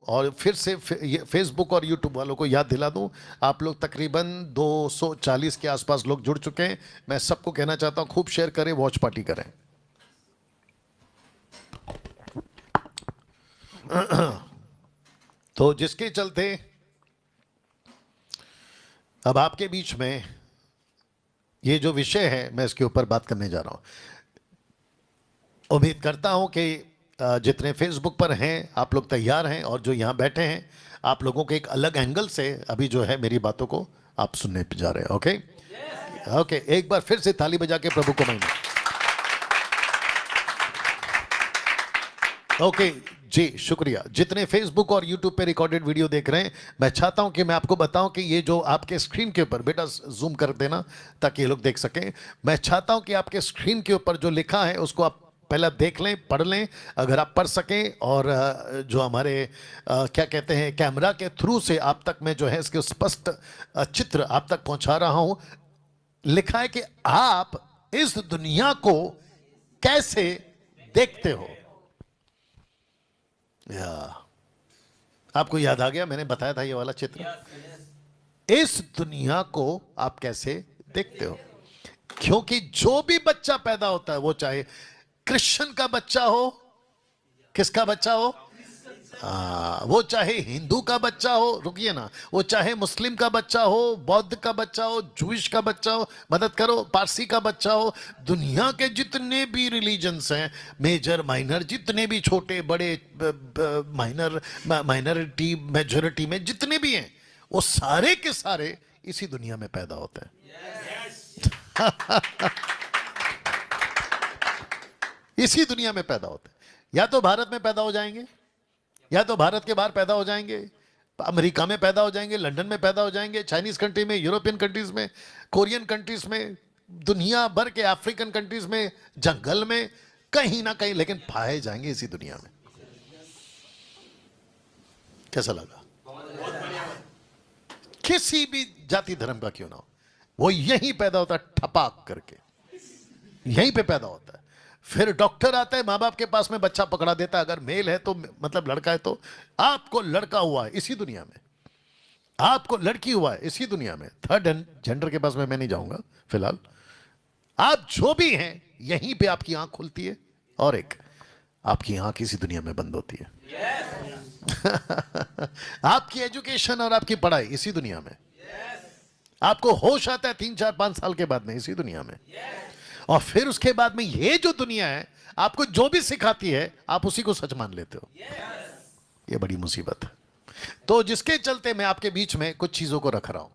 और फिर से फेसबुक और यूट्यूब वालों को याद दिला दूं, आप लोग तकरीबन 240 के आसपास लोग जुड़ चुके हैं। मैं सबको कहना चाहता हूं खूब शेयर करें, वॉच पार्टी करें। तो जिसके चलते अब आपके बीच में ये जो विषय है, मैं इसके ऊपर बात करने जा रहा हूं। उम्मीद करता हूं कि जितने फेसबुक पर हैं आप लोग तैयार हैं, और जो यहां बैठे हैं आप लोगों के एक अलग एंगल से अभी जो है मेरी बातों को आप सुनने जा रहे हैं। ओके ओके, एक बार फिर से ताली बजा के प्रभु को महिमा। ओके जी, शुक्रिया। जितने फेसबुक और यूट्यूब पे रिकॉर्डेड वीडियो देख रहे हैं, मैं चाहता हूं कि मैं आपको बताऊं कि ये जो आपके स्क्रीन के ऊपर, बेटा जूम कर देना ताकि ये लोग देख सकें। मैं चाहता हूं कि आपके स्क्रीन के ऊपर जो लिखा है उसको आप पहले देख लें, पढ़ लें, अगर आप पढ़ सकें। और जो हमारे क्या कहते हैं कैमरा के थ्रू से आप तक मैं जो है इसके स्पष्ट चित्र आप तक पहुंचा रहा हूं। लिखा है कि आप इस दुनिया को कैसे देखते हो। आपको याद आ गया, मैंने बताया था ये वाला चित्र। इस दुनिया को आप कैसे देखते हो, क्योंकि जो भी बच्चा पैदा होता है, वो चाहे क्रिश्चियन का बच्चा हो, किसका बच्चा हो, वो चाहे हिंदू का बच्चा हो, रुकिए ना, वो चाहे मुस्लिम का बच्चा हो, बौद्ध का बच्चा हो, जूइश का बच्चा हो, मदद करो, पारसी का बच्चा हो, दुनिया के जितने भी रिलीजन्स हैं, मेजर माइनर, जितने भी छोटे बड़े माइनर माइनॉरिटी मेजॉरिटी में जितने भी हैं, वो सारे के सारे इसी दुनिया में पैदा होते हैं। इसी दुनिया में पैदा होते हैं। या तो भारत में पैदा हो जाएंगे, या तो भारत के बाहर पैदा हो जाएंगे, अमेरिका में पैदा हो जाएंगे, लंदन में पैदा हो जाएंगे, चाइनीज कंट्री में, यूरोपियन कंट्रीज में, कोरियन कंट्रीज में, दुनिया भर के अफ्रीकन कंट्रीज में, जंगल में, कहीं ना कहीं, लेकिन पाए जाएंगे इसी दुनिया में। कैसा लगा? किसी भी जाति धर्म का क्यों ना हो, वो यहीं पैदा होता है, ठपाक करके यहीं पे पैदा होता है। फिर डॉक्टर आता है, माँ बाप के पास में बच्चा पकड़ा देता है, अगर मेल है तो मतलब लड़का है तो आपको लड़का हुआ है इसी दुनिया में, आपको लड़की हुआ है इसी दुनिया में। थर्ड जेंडर के पास में मैं नहीं जाऊंगा फिलहाल। आप जो भी हैं, यहीं पे आपकी आंख खुलती है और एक आपकी आंख इसी दुनिया में बंद होती है। आपकी एजुकेशन और आपकी पढ़ाई इसी दुनिया में। आपको होश आता है 3, 4, 5 साल के बाद में इसी दुनिया में। और फिर उसके बाद में ये जो दुनिया है आपको जो भी सिखाती है, आप उसी को सच मान लेते हो। ये बड़ी मुसीबत है। तो जिसके चलते मैं आपके बीच में कुछ चीजों को रख रहा हूं,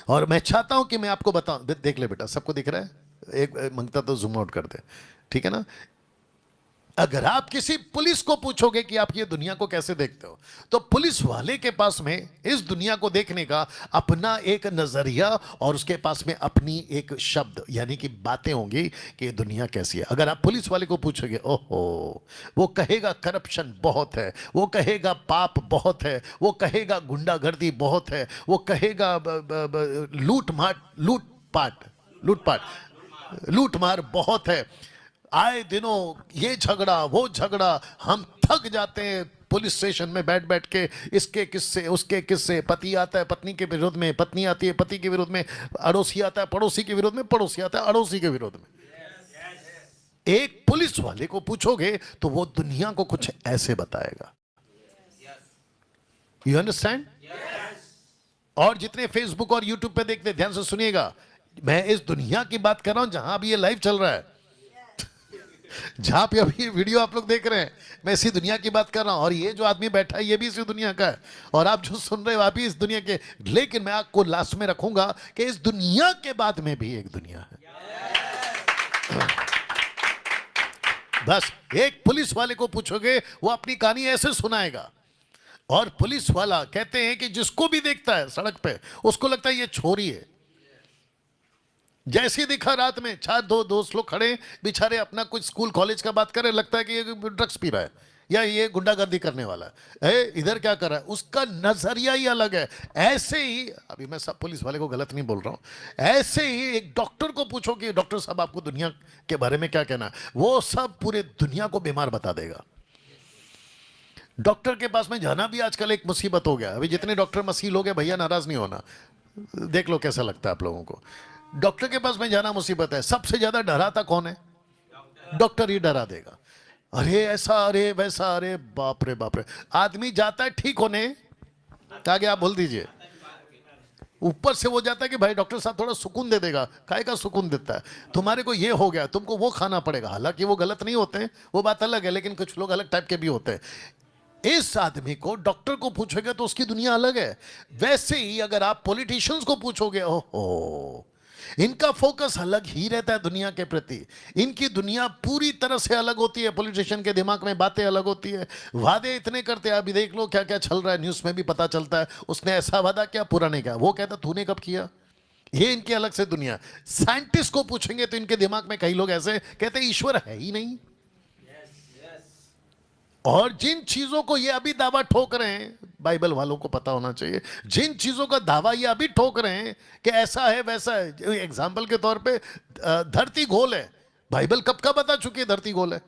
और मैं चाहता हूं कि मैं आपको बताऊं। देख ले बेटा, सबको दिख रहा है? एक मंगता तो जूम आउट कर दे, ठीक है ना? अगर आप किसी पुलिस को पूछोगे कि आप ये दुनिया को कैसे देखते हो, तो पुलिस वाले के पास में इस दुनिया को देखने का अपना एक नजरिया और उसके पास में अपनी एक शब्द यानी कि बातें होंगी कि ये दुनिया कैसी है। अगर आप पुलिस वाले को पूछोगे, ओहो, वो कहेगा करप्शन बहुत है, वो कहेगा पाप बहुत है, वो कहेगा गुंडागर्दी बहुत है, वो कहेगा लूटमार बहुत है, आए दिनों ये झगड़ा वो झगड़ा, हम थक जाते हैं पुलिस स्टेशन में बैठ बैठ के, इसके किस्से उसके किस्से, पति आता है पत्नी के विरोध में, पत्नी आती है पति के विरोध में, अड़ोसी आता है पड़ोसी के विरोध में, पड़ोसी आता है अड़ोसी के विरोध में। एक पुलिस वाले को पूछोगे तो वो दुनिया को कुछ ऐसे बताएगा। You understand? और जितने फेसबुक और यूट्यूब पे देखते, ध्यान से सुनिएगा, मैं इस दुनिया की बात कर रहा हूं जहां अभी ये लाइव चल रहा है, जहां पे अभी वीडियो आप लोग देख रहे हैं, मैं इसी दुनिया की बात कर रहा हूं। और ये जो आदमी बैठा है ये भी इसी दुनिया का है, और आप जो सुन रहे हो आप भी इस दुनिया के। लेकिन मैं आपको लास्ट में रखूंगा कि इस दुनिया के बाद में भी एक दुनिया है। बस एक पुलिस वाले को पूछोगे, वो अपनी कहानी ऐसे सुनाएगा। और पुलिस वाला कहते हैं कि जिसको भी देखता है सड़क पे, उसको लगता है ये छोरी है। जैसे दिखा रात में, 4 दो दोस्त लोग खड़े बेचारे अपना कुछ स्कूल कॉलेज का बात करें, लगता है कि ये ड्रग्स पी रहा है या ये गुंडागर्दी करने वाला है, इधर क्या कर रहा है, उसका नजरिया ही अलग है। ऐसे ही, अभी मैं सब पुलिस वाले को गलत नहीं बोल रहा हूं, ऐसे ही एक डॉक्टर को पूछो कि डॉक्टर साहब आपको दुनिया के बारे में क्या कहना है, वो सब पूरे दुनिया को बीमार बता देगा। डॉक्टर के पास में जाना भी आजकल एक मुसीबत हो गया। अभी जितने डॉक्टर मसीह लोग हैं, भैया नाराज नहीं होना, देख लो कैसा लगता है आप लोगों को। डॉक्टर के पास में जाना मुसीबत है। सबसे ज्यादा डराता कौन है? डॉक्टर ही डरा देगा। अरे ऐसा, अरे वैसा, अरे बाप रे बाप रे। आदमी जाता है ठीक होने, आगे आप बोल दीजिए, ऊपर से वो जाता है कि भाई डॉक्टर साहब थोड़ा सुकून दे देगा। काय का सुकून देता है? तुम्हारे को ये हो गया, तुमको वो खाना पड़ेगा। हालांकि वो गलत नहीं होते हैं, वो बात अलग है, लेकिन कुछ लोग अलग टाइप के भी होते हैं। इस आदमी को डॉक्टर को पूछोगे तो उसकी दुनिया अलग है। वैसे ही अगर आप पॉलिटिशियंस को पूछोगे, ओहो, इनका फोकस अलग ही रहता है दुनिया के प्रति। इनकी दुनिया पूरी तरह से अलग होती है। पॉलिटिशियन के दिमाग में बातें अलग होती है, वादे इतने करते हैं। अभी देख लो क्या क्या चल रहा है, न्यूज़ में भी पता चलता है। उसने ऐसा वादा किया, पूरा नहीं किया। वो कहता तूने कब किया? ये इनकी अलग से दुनिया। साइंटिस्ट को पूछेंगे तो इनके दिमाग में कई लोग ऐसे कहते हैं ईश्वर है ही नहीं। और जिन चीजों को ये अभी दावा ठोक रहे हैं, बाइबल वालों को पता होना चाहिए, जिन चीजों का दावा ये अभी ठोक रहे हैं कि ऐसा है वैसा है। एग्जाम्पल के तौर पे धरती गोल है, बाइबल कब का बता चुकी है धरती गोल है।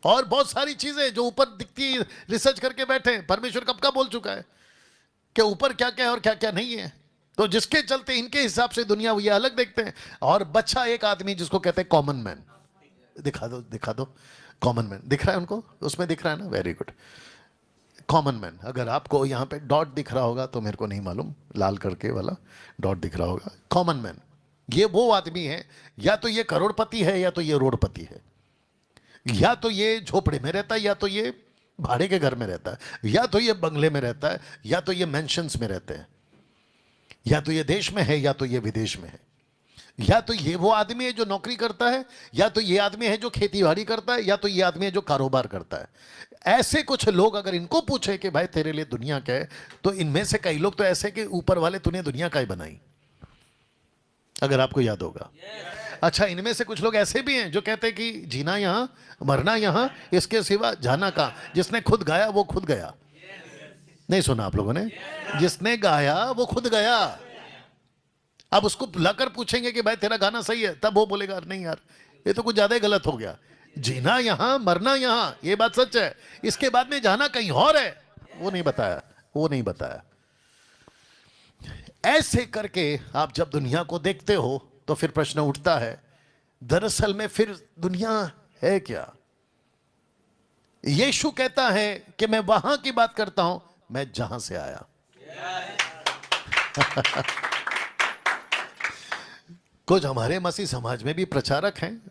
और बहुत सारी चीजें जो ऊपर दिखती है, रिसर्च करके बैठे हैं। परमेश्वर कब का बोल चुका है कि ऊपर क्या क्या है और क्या क्या नहीं है। तो जिसके चलते इनके हिसाब से दुनिया ये अलग देखते हैं। और बच्चा एक आदमी जिसको कहते हैं कॉमन मैन, दिखा दो दिखा दो, कॉमन मैन दिख रहा है उनको, उसमें दिख रहा है ना, वेरी गुड। कॉमन मैन, अगर आपको यहाँ पे डॉट दिख रहा होगा तो मेरे को नहीं मालूम, लाल करके वाला डॉट दिख रहा होगा, कॉमन मैन। ये वो आदमी है, या तो ये करोड़पति है या तो ये रोडपति है, या तो ये झोपड़े में रहता है या तो ये भाड़े के घर में रहता है, या तो ये बंगले में रहता है या तो ये मेंशंस में रहते हैं, या तो ये देश में है या तो ये विदेश में है, या तो ये वो आदमी है जो नौकरी करता है, या तो ये आदमी है जो खेती बाड़ी करता है, या तो ये आदमी है जो कारोबार करता है। ऐसे कुछ लोग अगर इनको पूछे कि भाई तेरे लिए दुनिया क्या है, तो इनमें से कई लोग तो ऐसे कि ऊपर वाले तूने दुनिया का ही बनाई, अगर आपको याद होगा। अच्छा, इनमें से कुछ लोग ऐसे भी हैं जो कहते हैं कि जीना यहां, मरना यहां, इसके सिवा जाना कहां। जिसने खुद गाया वो खुद गया। नहीं सुना आप लोगों ने? जिसने गाया वो खुद गया। अब उसको बुलाकर पूछेंगे कि भाई तेरा गाना सही है, तब वो बोलेगा नहीं यार ये तो कुछ ज्यादा ही गलत हो गया। जीना यहां, मरना यहां, ये बात सच है। इसके बाद में जाना कहीं और है, वो नहीं बताया, वो नहीं बताया। ऐसे करके आप जब दुनिया को देखते हो तो फिर प्रश्न उठता है, दरअसल में फिर दुनिया है क्या? यीशु कहता है कि मैं वहां की बात करता हूं, मैं जहां से आया। कुछ हमारे मसीह समाज में भी प्रचारक हैं,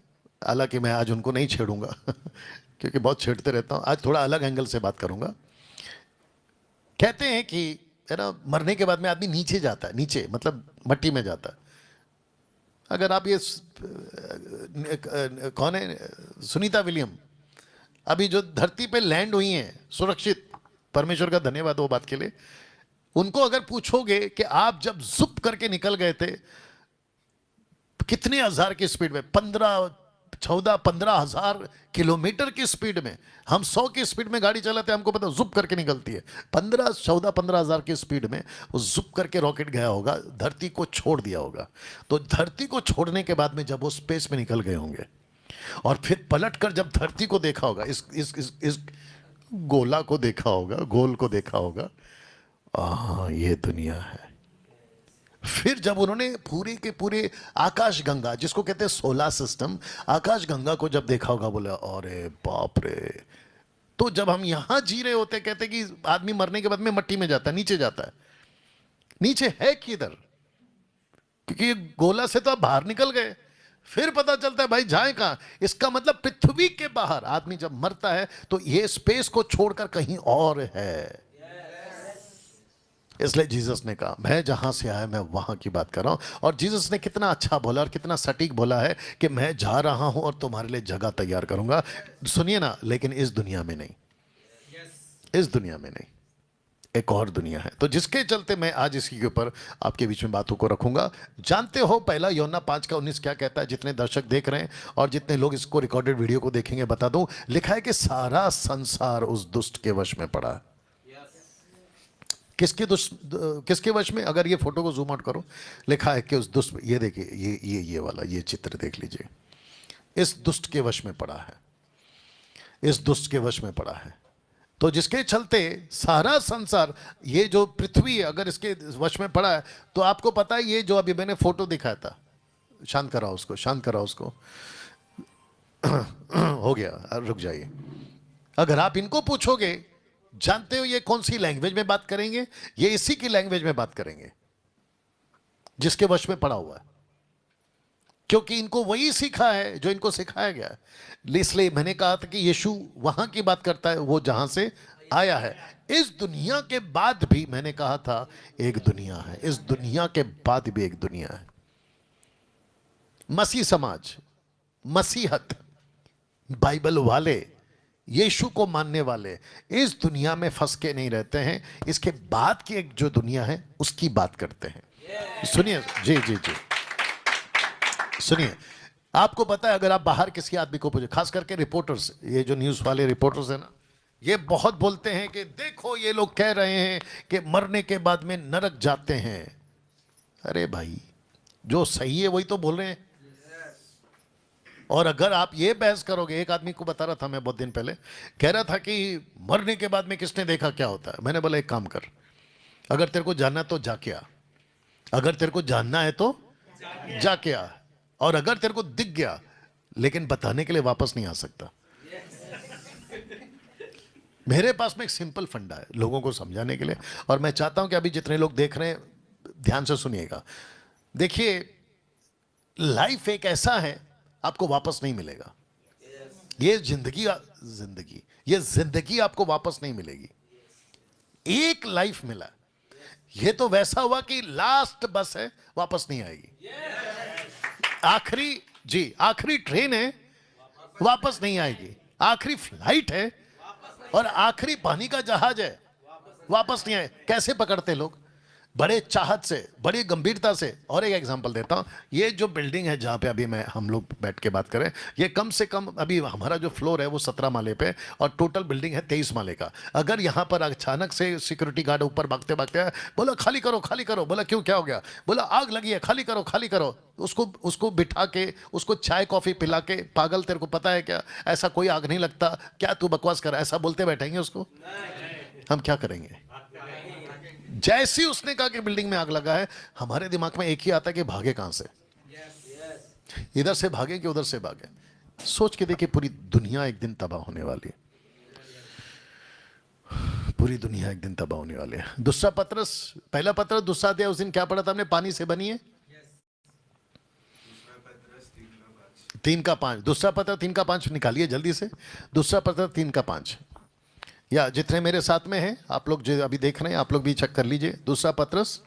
हालांकि मैं आज उनको नहीं छेड़ूंगा क्योंकि बहुत छेड़ते रहता हूं। आज थोड़ा अलग एंगल से बात करूंगा। कहते हैं कि है ना, मरने के बाद में आदमी नीचे जाता है, नीचे मतलब मट्टी में जाता है। अगर आप ये कौन है, सुनीता विलियम, अभी जो धरती पे लैंड हुई हैं सुरक्षित, परमेश्वर का धन्यवाद वो बात के लिए। उनको अगर पूछोगे कि आप जब जुप करके निकल गए थे कितने हजार की स्पीड में, 15 किलोमीटर की स्पीड में, हम 100 की स्पीड में गाड़ी चलाते हैं, हमको पता जुप करके निकलती है। 15 हजार की स्पीड में वो जुप करके रॉकेट गया होगा, धरती को छोड़ दिया होगा। तो धरती को छोड़ने के बाद में जब वो स्पेस में निकल गए होंगे और फिर पलट कर जब धरती को देखा होगा, इस गोला को देखा होगा, गोल को देखा होगा, ये दुनिया है। फिर जब उन्होंने पूरे के पूरे आकाश गंगा, जिसको कहते हैं सोलर सिस्टम, आकाश गंगा को जब देखा होगा, बोले अरे बाप रे। तो जब हम यहां जी रहे होते, कहते कि आदमी मरने के बाद में मट्टी में जाता है, नीचे जाता है। नीचे है किधर? क्योंकि गोला से तो आप बाहर निकल गए। फिर पता चलता है भाई जाए कहां। इसका मतलब पृथ्वी के बाहर आदमी जब मरता है तो ये स्पेस को छोड़कर कहीं और है। इसलिए जीसस ने कहा मैं जहां से आया मैं वहां की बात कर रहा हूं। और जीसस ने कितना अच्छा बोला और कितना सटीक बोला है कि मैं जा रहा हूं और तुम्हारे लिए जगह तैयार करूंगा। सुनिए ना, लेकिन इस दुनिया में नहीं, इस दुनिया में नहीं, एक और दुनिया है। तो जिसके चलते मैं आज इसी के ऊपर आपके बीच में बातों को रखूंगा। जानते हो पहला यूहन्ना 5:19 क्या कहता है? जितने दर्शक देख रहे हैं और जितने लोग इसको रिकॉर्डेड वीडियो को देखेंगे बता दूं, लिखा है कि सारा संसार उस दुष्ट के वश में पड़ा है। किसके वश में? अगर ये फोटो को जूम आउट करो, लिखा है कि उस दुष्ट, ये देखिए, ये वाला ये चित्र देख लीजिए, इस दुष्ट के वश में पड़ा है। इस दुष्ट के वश में पड़ा है। तो जिसके चलते सारा संसार, ये जो पृथ्वी अगर इसके वश में पड़ा है, तो आपको पता है ये जो अभी मैंने फोटो दिखाया था, शांत कराओ उसको, शांत कराओ उसको। हो गया, रुक जाइए। अगर आप इनको पूछोगे, जानते हो ये कौन सी लैंग्वेज में बात करेंगे? ये इसी की लैंग्वेज में बात करेंगे जिसके वश में पड़ा हुआ है, क्योंकि इनको वही सीखा है जो इनको सिखाया गया है। इसलिए मैंने कहा था कि यीशु वहां की बात करता है, वो जहां से आया है। इस दुनिया के बाद भी मैंने कहा था एक दुनिया है, इस दुनिया के बाद भी एक दुनिया है। मसीह समाज, मसीहत, बाइबल वाले, यीशु को मानने वाले इस दुनिया में फंस के नहीं रहते हैं। इसके बाद की एक जो दुनिया है उसकी बात करते हैं। सुनिए, जी जी जी, सुनिए। आपको पता है, अगर आप बाहर किसी आदमी को पूछे, खास करके रिपोर्टर्स, ये जो न्यूज़ वाले रिपोर्टर्स हैं ना, ये बहुत बोलते हैं कि देखो ये लोग कह रहे हैं कि मरने के बाद में नरक जाते हैं। अरे भाई, जो सही है वही तो बोल रहे हैं। और अगर आप ये बहस करोगे, एक आदमी को बता रहा था मैं बहुत दिन पहले, कह रहा था कि मरने के बाद में किसने देखा क्या होता है। मैंने बोला एक काम कर, अगर तेरे को जानना है तो जाके आ, अगर तेरे को जानना है तो जाके आ, और अगर तेरे को दिख गया, लेकिन बताने के लिए वापस नहीं आ सकता। मेरे पास में एक सिंपल फंडा है लोगों को समझाने के लिए, और मैं चाहता हूं कि अभी जितने लोग देख रहे हैं ध्यान से सुनिएगा। देखिए, लाइफ एक ऐसा है, आपको वापस नहीं मिलेगा। ये जिंदगी आपको वापस नहीं मिलेगी। एक लाइफ मिला, ये तो वैसा हुआ कि लास्ट बस है, वापस नहीं आएगी। आखिरी ट्रेन है, वापस नहीं आएगी। आखिरी फ्लाइट है और आखिरी पानी का जहाज है, वापस नहीं आए। कैसे पकड़ते लोग? बड़े चाहत से, बड़ी गंभीरता से। और एक एग्जांपल देता हूं, ये जो बिल्डिंग है जहां पे अभी हम लोग बैठ के बात करें, ये कम से कम अभी हमारा जो फ्लोर है वो 17 माले पे, और टोटल बिल्डिंग है 23 माले का। अगर यहां पर अचानक से सिक्योरिटी गार्ड ऊपर भागते भागते आया, बोला खाली करो खाली करो। बोला क्यों, क्या हो गया? बोला आग लगी है, खाली करो खाली करो। उसको बिठा के, उसको चाय कॉफी पिला के, पागल तेरे को पता है क्या, ऐसा कोई आग नहीं लगता, क्या तू बकवास कर, ऐसा बोलते बैठेंगे उसको? हम क्या करेंगे? जैसे ही उसने कहा कि बिल्डिंग में आग लगा है, हमारे दिमाग में एक ही आता है कि भागे कहां से, इधर से भागे कि उधर से भागे। सोच के देखिए, पूरी दुनिया एक दिन तबाह होने वाली है, पूरी दुनिया एक दिन तबाह होने वाली है। दूसरा पत्रस, पहला पत्रस दूसरा अध्याय, उस दिन क्या पढ़ा था हमने? पानी से बनी है 3:5। दूसरा पत्रस 3:5 निकालिए जल्दी से। दूसरा पत्रस 3:5, या जितने मेरे साथ में हैं, आप लोग जो अभी देख रहे हैं, आप लोग भी चेक कर लीजिए। दूसरा पत्रस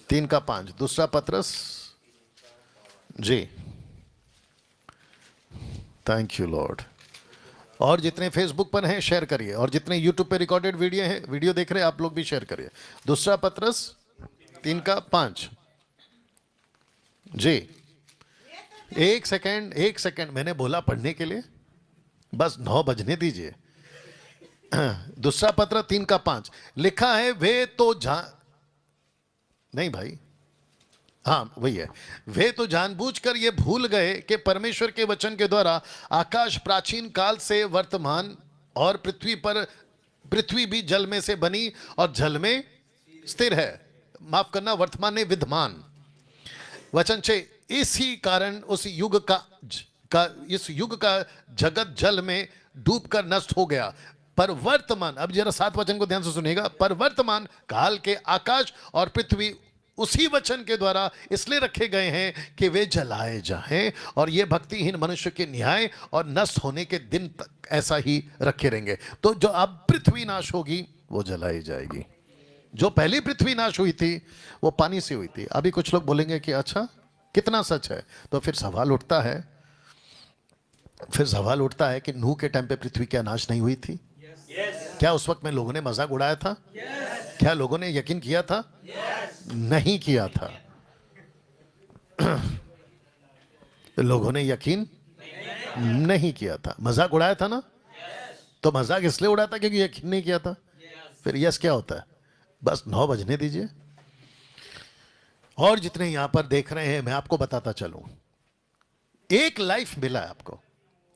3:5, दूसरा पत्रस, जी, थैंक यू लॉर्ड। और जितने फेसबुक पर हैं शेयर करिए, और जितने यूट्यूब पे रिकॉर्डेड वीडियो देख रहे हैं आप लोग भी शेयर करिए। दूसरा पत्रस 3:5, जी। एक सेकंड मैंने बोला पढ़ने के लिए, बस 9 बजने दीजिए। दूसरा पत्र 3:5 लिखा है, वे तो नहीं भाई, हाँ वही है। वे तो जानबूझकर ये भूल गए कि परमेश्वर के वचन के द्वारा आकाश प्राचीन काल से वर्तमान, और पृथ्वी भी जल में से बनी और जल में स्थिर है। माफ करना, वर्तमान ने विद्यमान। वचन 6, इसी कारण इस युग का जगत जल में डूबकर नष्ट हो गया। पर वर्तमान, अब जरा 7 वचन को ध्यान से सुनिएगा। पर वर्तमान काल के आकाश और पृथ्वी उसी वचन के द्वारा इसलिए रखे गए हैं कि वे जलाए जाएं, और ये भक्तिहीन मनुष्य के न्याय और नष्ट होने के दिन तक ऐसा ही रखे रहेंगे। तो जो अब पृथ्वी नाश होगी वो जलाई जाएगी। जो पहली पृथ्वी नाश हुई थी वो पानी से हुई थी। अभी कुछ लोग बोलेंगे कि अच्छा कितना सच है? तो फिर सवाल उठता है कि नूह के टाइम पे पृथ्वी क्या नाश नहीं हुई थी? क्या उस वक्त में लोगों ने मजाक उड़ाया था? क्या लोगों ने यकीन किया था? नहीं किया था। लोगों ने यकीन नहीं किया था, मजाक उड़ाया था ना। तो मजाक इसलिए उड़ाया था क्योंकि यकीन नहीं किया था। फिर यस क्या होता है? बस 9 बजने दीजिए। और जितने यहां पर देख रहे हैं, मैं आपको बताता चलूं, एक लाइफ मिला है आपको,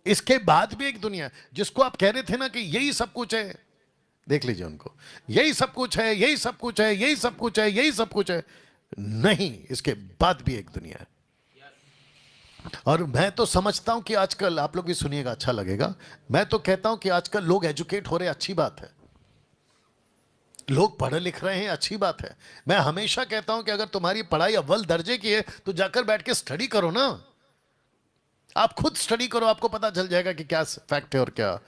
इसके बाद भी एक दुनिया जिसको आप कह रहे थे ना कि यही सब कुछ है, देख लीजिए उनको, यही सब कुछ है, यही सब कुछ है, यही सब कुछ है, यही सब कुछ है। नहीं, इसके बाद भी एक दुनिया है। और मैं तो समझता हूं कि आजकल, आप लोग भी सुनिएगा, अच्छा लगेगा, मैं तो कहता हूं कि आजकल लोग एजुकेट हो रहे, अच्छी बात है, लोग पढ़ लिख रहे हैं, अच्छी बात है। मैं हमेशा कहता हूं कि अगर तुम्हारी पढ़ाई अव्वल दर्जे की है तो जाकर बैठ के स्टडी करो ना, आप खुद स्टडी करो, आपको पता चल जाएगा कि क्या फैक्ट है और क्या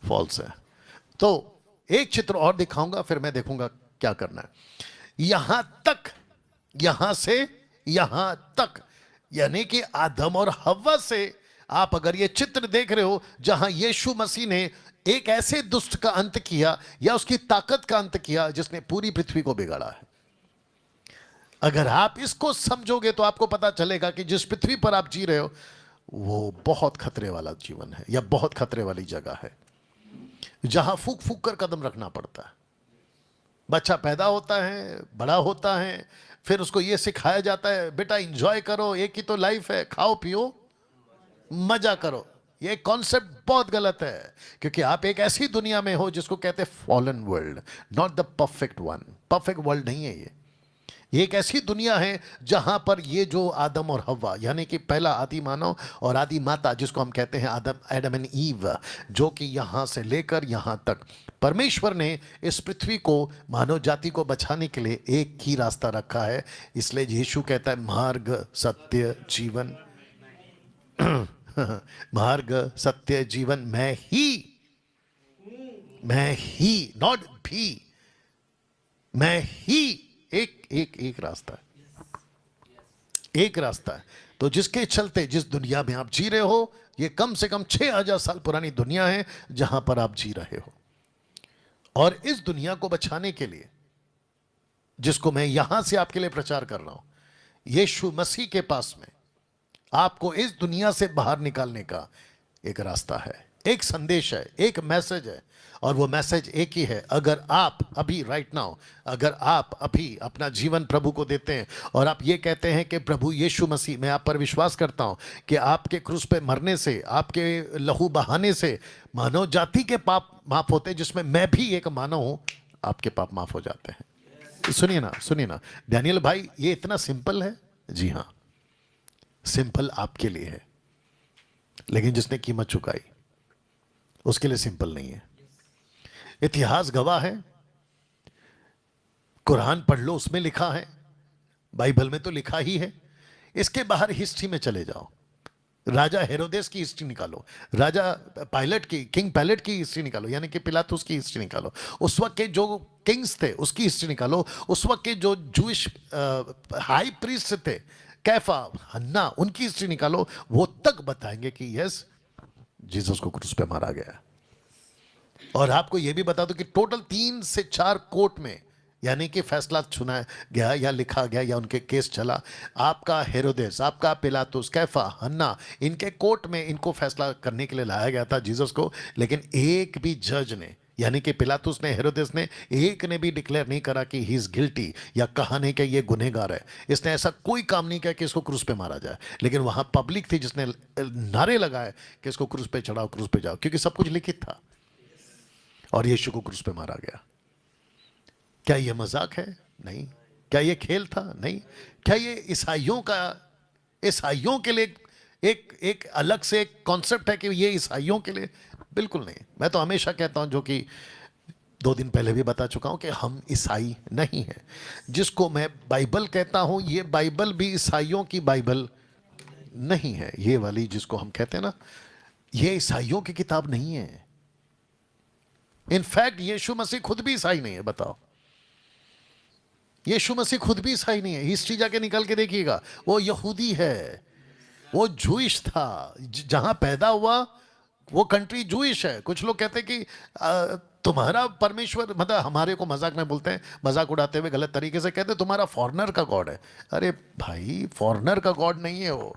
फॉल्स है। तो एक चित्र और दिखाऊंगा, फिर मैं देखूंगा क्या करना है। यहां तक, यहां से यहां तक, यानी कि आदम और हव्वा से आप अगर ये चित्र देख रहे हो जहां यीशु मसीह ने एक ऐसे दुष्ट का अंत किया या उसकी ताकत का अंत किया जिसने पूरी पृथ्वी को बिगाड़ा है। अगर आप इसको समझोगे तो आपको पता चलेगा कि जिस पृथ्वी पर आप जी रहे हो वो बहुत खतरे वाला जीवन है या बहुत खतरे वाली जगह है, जहां फूक फूक कर कदम रखना पड़ता है। बच्चा पैदा होता है, बड़ा होता है, फिर उसको ये सिखाया जाता है बेटा एंजॉय करो, एक ही तो लाइफ है, खाओ पियो मजा करो। ये कॉन्सेप्ट बहुत गलत है, क्योंकि आप एक ऐसी दुनिया में हो जिसको कहते हैं fallen world, not the perfect one. Perfect world नहीं है ये एक ऐसी दुनिया है जहां पर ये जो आदम और हव्वा, यानी कि पहला आदि मानव और आदि माता, जिसको हम कहते हैं एडम एंड ईव, जो कि यहां से लेकर यहां तक परमेश्वर ने इस पृथ्वी को, मानव जाति को बचाने के लिए एक ही रास्ता रखा है। इसलिए यीशु कहता है मार्ग सत्य जीवन मार्ग सत्य जीवन मैं ही, नॉट भी, मैं ही, एक रास्ता है, एक रास्ता है। तो जिसके चलते जिस दुनिया में आप जी रहे हो, ये कम से कम 6000 साल पुरानी दुनिया है जहां पर आप जी रहे हो। और इस दुनिया को बचाने के लिए, जिसको मैं यहां से आपके लिए प्रचार कर रहा हूं, यीशु मसीह के पास में आपको इस दुनिया से बाहर निकालने का एक रास्ता है, एक संदेश है, एक मैसेज है। और वो मैसेज एक ही है, अगर आप अभी राइट नाउ, अगर आप अभी अपना जीवन प्रभु को देते हैं और आप ये कहते हैं कि प्रभु यीशु मसीह, मैं आप पर विश्वास करता हूं कि आपके क्रूस पे मरने से, आपके लहू बहाने से मानव जाति के पाप माफ होते हैं, जिसमें मैं भी एक मानव हूं, आपके पाप माफ हो जाते हैं। सुनिए ना, सुनिए ना डैनियल भाई, ये इतना सिंपल है। जी हां, सिंपल आपके लिए है, लेकिन जिसने कीमत चुकाई उसके लिए सिंपल नहीं है। इतिहास गवाह है, कुरान पढ़ लो, उसमें लिखा है, बाइबल में तो लिखा ही है। इसके बाहर हिस्ट्री में चले जाओ, राजा हेरोदेस की हिस्ट्री निकालो, राजा पायलट की, किंग पायलट की हिस्ट्री निकालो, यानी कि पिलातुस की हिस्ट्री निकालो, उस वक्त के जो किंग्स थे उसकी हिस्ट्री निकालो, उस वक्त के जो जूइश हाई प्रीस्ट थे, कैफा, हन्ना, उनकी हिस्ट्री निकालो, वो तक बताएंगे कि यस, जीसस को क्रूस पे मारा गया। और आपको यह भी बता दो कि टोटल 3 से 4 कोर्ट में, यानी कि फैसला सुना गया या लिखा गया या उनके केस चला, आपका हेरोदेस, आपका पिलातुस, कैफा, हन्ना, इनके कोर्ट में इनको फैसला करने के लिए लाया गया था जीसस को। लेकिन एक भी जज ने, यानी कि पिलातुस ने, हेरोदेस ने, एक ने भी डिक्लेयर नहीं करा कि ही इज गिल्टी, या कहा नहीं कि ये गुनहगार है। इसने ऐसा कोई काम नहीं किया कि इसको क्रूस पे मारा जाए। लेकिन वहां पब्लिक थी जिसने नारे लगाए कि इसको क्रूस पे चढ़ाओ, क्रूस पे जाओ, क्योंकि सब कुछ लिखित था। और यीशु को क्रूस पे मारा गया। क्या यह मजाक है? नहीं। क्या यह खेल था? नहीं। क्या यह ईसाइयों के लिए एक अलग से एक कॉन्सेप्ट है कि यह ईसाइयों के लिए? बिल्कुल नहीं। मैं तो हमेशा कहता हूं, जो कि 2 दिन पहले भी बता चुका हूं, कि हम ईसाई नहीं हैं। जिसको मैं बाइबल कहता हूं, यह बाइबल भी ईसाइयों की बाइबल नहीं है। ये वाली जिसको हम कहते हैं ना, यह ईसाइयों की किताब नहीं है। इनफैक्ट यीशु मसीह खुद भी ईसाई नहीं है। बताओ, यीशु मसीह खुद भी ईसाई नहीं है। हिस्ट्री जाके निकाल के देखिएगा, वो यहूदी है, वो जूइश था, जहां पैदा हुआ वो कंट्री जूइश है। कुछ लोग कहते हैं कि तुम्हारा परमेश्वर, मतलब हमारे को मजाक में बोलते हैं, मजाक उड़ाते हुए गलत तरीके से कहते हैं तुम्हारा फॉरेनर का गॉड है। अरे भाई, फॉरेनर का गॉड नहीं है वो।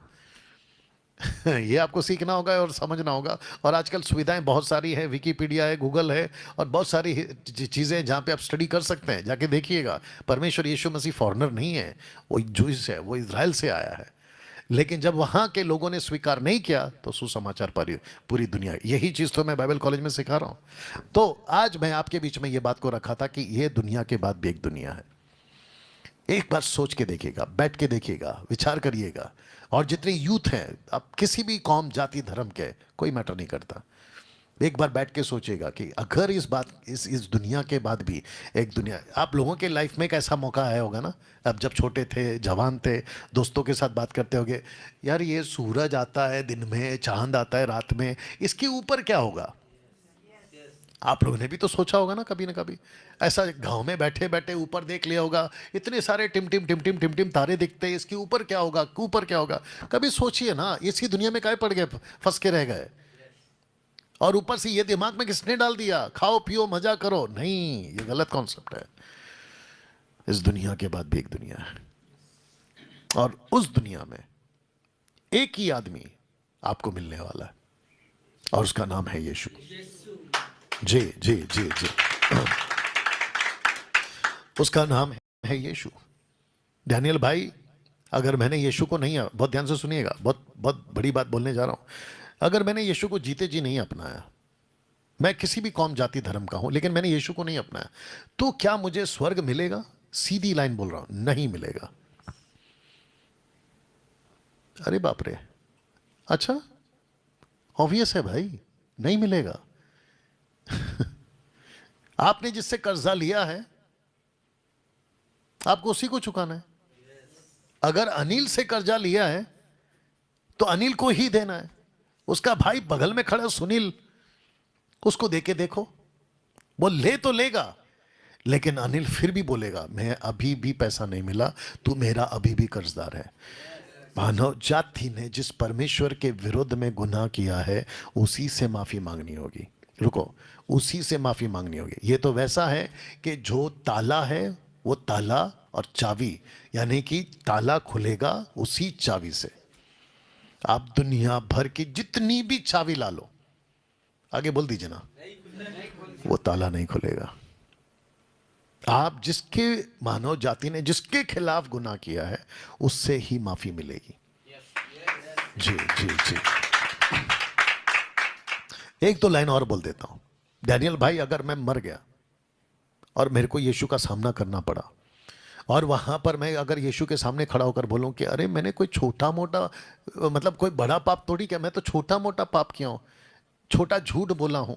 ये आपको सीखना होगा और समझना होगा। और आजकल सुविधाएं बहुत सारी है, विकिपीडिया है, गूगल है, और बहुत सारी चीज़ें जहाँ पे आप स्टडी कर सकते हैं। जाके देखिएगा, परमेश्वर यीशु मसीह फॉरेनर नहीं है, वो जूइश है, वो इज़राइल से आया है। लेकिन जब वहां के लोगों ने स्वीकार नहीं किया तो सुसमाचार पूरी दुनिया। यही चीज तो मैं बाइबल कॉलेज में सिखा रहा हूं। तो आज मैं आपके बीच में ये बात को रखा था कि ये दुनिया के बाद भी एक दुनिया है। एक बार सोच के देखिएगा, बैठ के देखिएगा, विचार करिएगा। और जितने यूथ हैं, आप किसी भी कौम, जाति, धर्म के, कोई मैटर नहीं करता, एक बार बैठ के सोचिएगा कि अगर इस दुनिया के बाद भी एक दुनिया। आप लोगों के लाइफ में एक ऐसा मौका आया होगा ना, अब जब छोटे थे, जवान थे, दोस्तों के साथ बात करते होगे, यार ये सूरज आता है दिन में, चांद आता है रात में, इसके ऊपर क्या होगा? आप लोगों ने भी तो सोचा होगा ना कभी ऐसा, गांव में बैठे बैठे ऊपर देख लिया होगा, इतने सारे टिम टिम टिम टिम टिम टिम तारे दिखते हैं, इसके ऊपर क्या होगा, ऊपर क्या होगा? कभी सोचिए ना, इसी दुनिया में काहे पड़ गए, फंस के रह गए? और ऊपर से ये दिमाग में किसने डाल दिया, खाओ पियो मजा करो? नहीं, ये गलत कॉन्सेप्ट है। इस दुनिया के बाद भी एक दुनिया है, और उस दुनिया में एक ही आदमी आपको मिलने वाला है, और उसका नाम है यीशु। जी जी जी जी, उसका नाम है यीशु। डैनियल भाई, अगर मैंने यीशु को नहीं, बहुत ध्यान से सुनिएगा, बहुत बहुत बड़ी बात बोलने जा रहा हूं, अगर मैंने यीशु को जीते जी नहीं अपनाया, मैं किसी भी कौम, जाति, धर्म का हूं, लेकिन मैंने यीशु को नहीं अपनाया, तो क्या मुझे स्वर्ग मिलेगा? सीधी लाइन बोल रहा हूं, नहीं मिलेगा। अरे बाप रे, अच्छा, ऑब्वियस है भाई, नहीं मिलेगा। आपने जिससे कर्जा लिया है, आपको उसी को चुकाना है। अगर अनिल से कर्जा लिया है तो अनिल को ही देना है। उसका भाई बगल में खड़ा सुनील, उसको देके देखो, वो ले तो लेगा, लेकिन अनिल फिर भी बोलेगा, मैं अभी भी पैसा नहीं मिला, तू मेरा अभी भी कर्जदार है। मानव जाति ने जिस परमेश्वर के विरुद्ध में गुनाह किया है, उसी से माफी मांगनी होगी। रुको, उसी से माफी मांगनी होगी। ये तो वैसा है कि जो ताला है वो ताला और चाबी, यानी कि ताला खुलेगा उसी चाबी से। आप दुनिया भर की जितनी भी चाबी ला लो, आगे बोल दीजिए ना, वो ताला नहीं खुलेगा। आप जिसके, मानव जाति ने जिसके खिलाफ गुनाह किया है, उससे ही माफी मिलेगी। जी जी जी, एक तो लाइन और बोल देता हूं। डैनियल भाई, अगर मैं मर गया और मेरे को यीशु का सामना करना पड़ा, और वहां पर मैं अगर यीशु के सामने खड़ा होकर बोलूं कि अरे मैंने कोई छोटा मोटा, मतलब कोई बड़ा पाप थोड़ी किया, मैं तो छोटा मोटा पाप किया हूं, छोटा झूठ बोला हूं,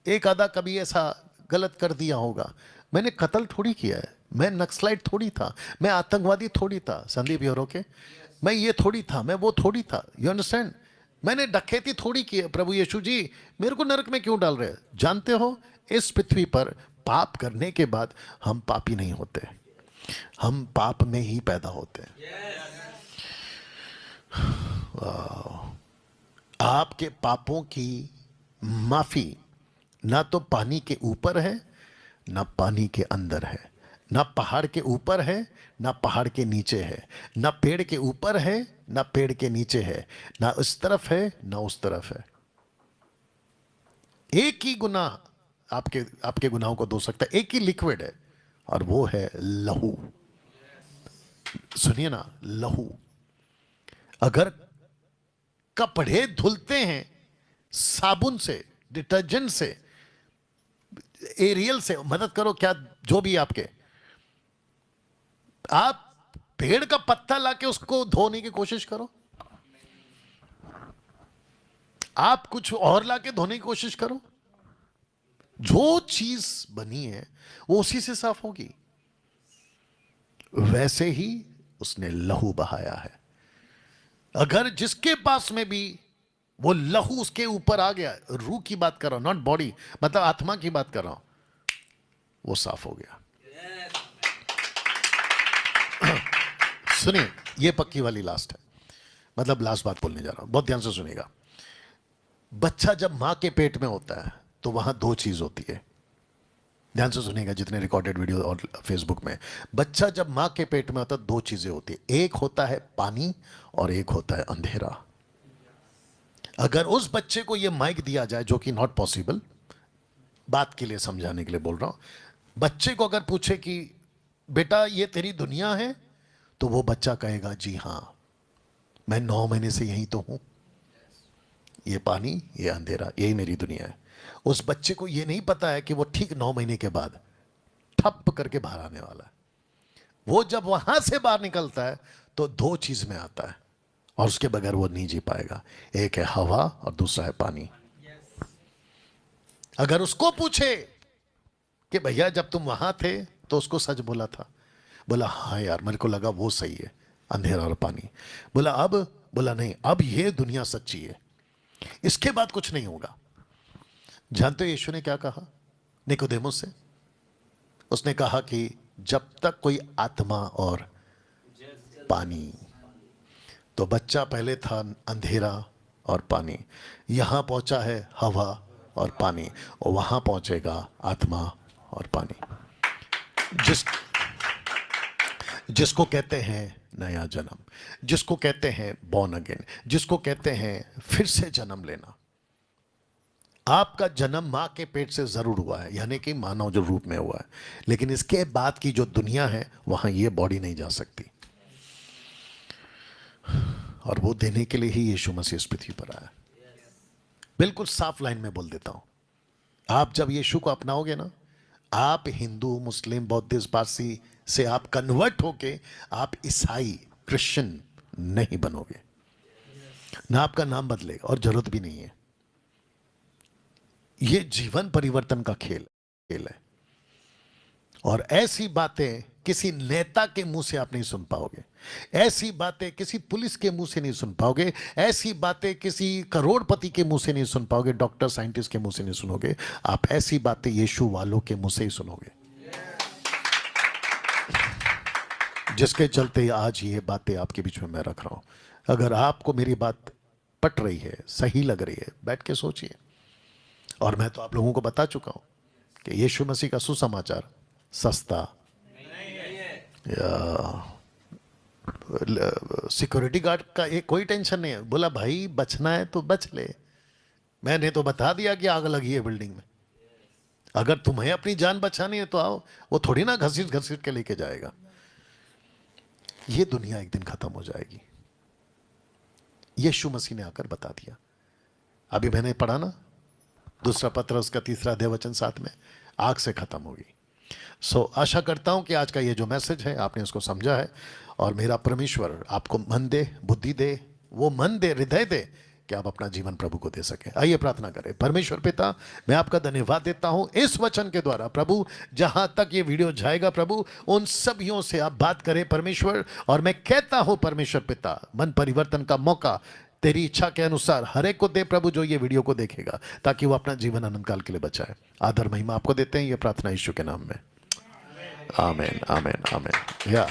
एक आधा कभी ऐसा गलत कर दिया होगा, मैंने कत्ल थोड़ी किया है, मैं नक्सलाइट थोड़ी था, मैं आतंकवादी थोड़ी था, संदीप यूरो के, मैं ये थोड़ी था, मैं वो थोड़ी था। You understand? मैंने डकैती थोड़ी की है। प्रभु यीशु जी, मेरे को नरक में क्यों डाल रहे हैं? जानते हो, इस पृथ्वी पर पाप करने के बाद हम पापी नहीं होते, हम पाप में ही पैदा होते हैं। आपके पापों की माफी ना तो पानी के ऊपर है, ना पानी के अंदर है, ना पहाड़ के ऊपर है, ना पहाड़ के नीचे है, ना पेड़ के ऊपर है, ना पेड़ के नीचे है, ना उस तरफ है, ना उस तरफ है। एक ही गुनाह आपके गुनाहों को धो सकता है, एक ही लिक्विड है, और वो है लहू। सुनिए ना, लहू। अगर कपड़े धुलते हैं साबुन से, डिटर्जेंट से, एरियल से, मदद करो क्या, जो भी आपके, आप पेड़ का पत्ता लाके उसको धोने की कोशिश करो, आप कुछ और लाके धोने की कोशिश करो, जो चीज बनी है वो उसी से साफ होगी। वैसे ही उसने लहू बहाया है। अगर जिसके पास में भी वो लहू उसके ऊपर आ गया, रूह की बात कर रहा हूं, नॉट बॉडी, मतलब आत्मा की बात कर रहा हूं, वो साफ हो गया। सुनिए, ये पक्की वाली लास्ट है, मतलब लास्ट बात बोलने जा रहा हूं, बहुत ध्यान से सुनिएगा। बच्चा जब मां के पेट में होता है तो वहां दो चीज होती है, ध्यान से सुनिएगा जितने रिकॉर्डेड वीडियो और फेसबुक में। बच्चा जब मां के पेट में होता है, दो चीजें होती है, एक होता है पानी और एक होता है अंधेरा। अगर उस बच्चे को यह माइक दिया जाए, जो कि नॉट पॉसिबल, बात के लिए समझाने के लिए बोल रहा हूं, बच्चे को अगर पूछे कि बेटा ये तेरी दुनिया है, तो वो बच्चा कहेगा जी हां, मैं 9 महीने से यहीं तो हूं, ये पानी, ये अंधेरा, यही मेरी दुनिया है। उस बच्चे को ये नहीं पता है कि वो ठीक 9 महीने के बाद ठप करके बाहर आने वाला है। वो जब वहां से बाहर निकलता है तो 2 चीज में आता है और उसके बगैर वो नहीं जी पाएगा। एक है हवा और दूसरा है पानी। अगर उसको पूछे कि भैया जब तुम वहां थे तो उसको सच बोला था, बोला हाँ यार मेरे को लगा वो सही है, अंधेरा और पानी। बोला अब, बोला नहीं, अब ये दुनिया सच्ची है, इसके बाद कुछ नहीं होगा। जानते हो यीशु ने क्या कहा निकोदेमुस से? उसने कहा कि जब तक कोई आत्मा और पानी, तो बच्चा पहले था अंधेरा और पानी, यहां पहुंचा है हवा और पानी, और वहां पहुंचेगा आत्मा और पानी, जिसको कहते हैं नया जन्म, जिसको कहते हैं बॉर्न अगेन, जिसको कहते हैं फिर से जन्म लेना। आपका जन्म मां के पेट से जरूर हुआ है, यानी कि मानव जो रूप में हुआ है, लेकिन इसके बाद की जो दुनिया है वहां ये बॉडी नहीं जा सकती, और वो देने के लिए ही यीशु मसीह इस पृथ्वी पर आया। बिल्कुल साफ लाइन में बोल देता हूं, आप जब यीशु को अपनाओगे ना, आप हिंदू, मुस्लिम, बौद्धिस्ट, पारसी से आप कन्वर्ट होके आप ईसाई, क्रिश्चियन नहीं बनोगे, ना आपका नाम बदलेगा और जरूरत भी नहीं है। ये जीवन परिवर्तन का खेल है, और ऐसी बातें किसी नेता के मुंह से आप नहीं सुन पाओगे, ऐसी बातें किसी पुलिस के मुंह से नहीं सुन पाओगे, ऐसी बातें किसी करोड़पति के मुंह से नहीं सुन पाओगे, डॉक्टर साइंटिस्ट के मुंह से नहीं सुनोगे, आप ऐसी बातें यीशु वालों के मुंह से ही सुनोगे, जिसके चलते आज ये बातें आपके बीच में मैं रख रहा हूं। अगर आपको मेरी बात पट रही है, सही लग रही है, बैठ के सोचिए। और मैं तो आप लोगों को बता चुका हूं कि यीशु मसीह का सुसमाचार सस्ता या सिक्योरिटी गार्ड का एक कोई टेंशन नहीं है। बोला भाई बचना है तो बच ले, मैंने तो बता दिया कि आग लगी है बिल्डिंग में, अगर तुम्हें अपनी जान बचानी है तो आओ, वो थोड़ी ना घसीट घसीट के लेके जाएगा। ये दुनिया एक दिन खत्म हो जाएगी, यीशु मसीह ने आकर बता दिया। अभी मैंने पढ़ा ना, दूसरा पत्र उसका 3 अध्याय वचन 7 में, आग से खत्म होगी। सो आशा करता हूं कि आज का ये जो मैसेज है आपने उसको समझा है, और मेरा परमेश्वर आपको मन दे, बुद्धि दे, वो मन दे, हृदय दे कि आप अपना जीवन प्रभु को दे सके। आइए प्रार्थना करें। परमेश्वर पिता, मैं आपका धन्यवाद देता हूं इस वचन के द्वारा प्रभु, जहां तक ये वीडियो जाएगा प्रभु, उन सभियों से आप बात करें परमेश्वर। और मैं कहता हूं परमेश्वर पिता, मन परिवर्तन का मौका तेरी इच्छा के अनुसार हर एक को दे प्रभु, जो ये वीडियो को देखेगा, ताकि वो अपना जीवन अनंत काल के लिए बचाए। आदर महिमा आपको देते हैं, ये प्रार्थना यीशु के नाम में, आमीन आमीन आमीन। या